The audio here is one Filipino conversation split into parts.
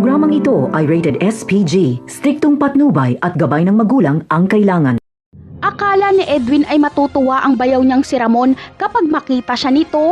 Programang ito ay rated SPG, striktong patnubay at gabay ng magulang ang kailangan. Akala ni Edwin ay matutuwa ang bayaw niyang si Ramon kapag makita siya nito.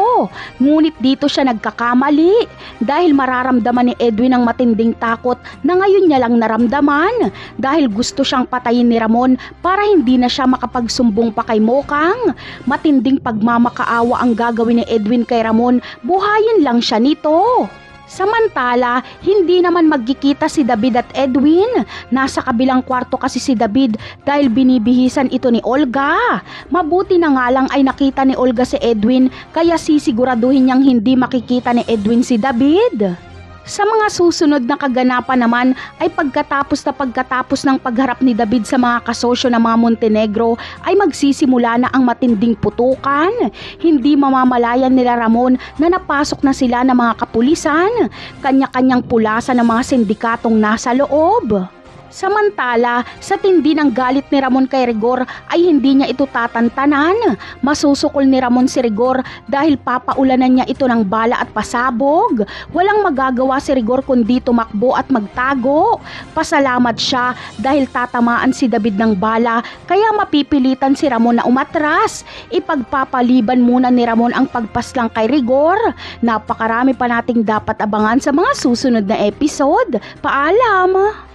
Ngunit dito siya nagkakamali dahil mararamdaman ni Edwin ang matinding takot na ngayon niya lang naramdaman dahil gusto siyang patayin ni Ramon para hindi na siya makapagsumbong pa kay Mokang. Matinding pagmamakaawa ang gagawin ni Edwin kay Ramon, buhayin lang siya nito. Samantala, hindi naman magkikita si David at Edwin. Nasa kabilang kwarto kasi si David dahil binibihisan ito ni Olga. Mabuti na nga lang ay nakita ni Olga si Edwin kaya sisiguraduhin niyang hindi makikita ni Edwin si David. Sa mga susunod na kaganapan naman ay pagkatapos ng pagharap ni David sa mga kasosyo ng mga Montenegro ay magsisimula na ang matinding putukan. Hindi mamamalayan nila Ramon na napasok na sila ng mga kapulisan, kanya-kanyang pulasan ng mga sindikatong nasa loob. Samantala, sa tindi ng galit ni Ramon kay Rigor ay hindi niya ito tatantanan. Masusukol ni Ramon si Rigor dahil papaulanan niya ito ng bala at pasabog. Walang magagawa si Rigor kundi tumakbo at magtago. Pasalamat siya dahil tatamaan si David ng bala kaya mapipilitan si Ramon na umatras. Ipagpapaliban muna ni Ramon ang pagpaslang kay Rigor. Napakarami pa nating dapat abangan sa mga susunod na episode. Paalam!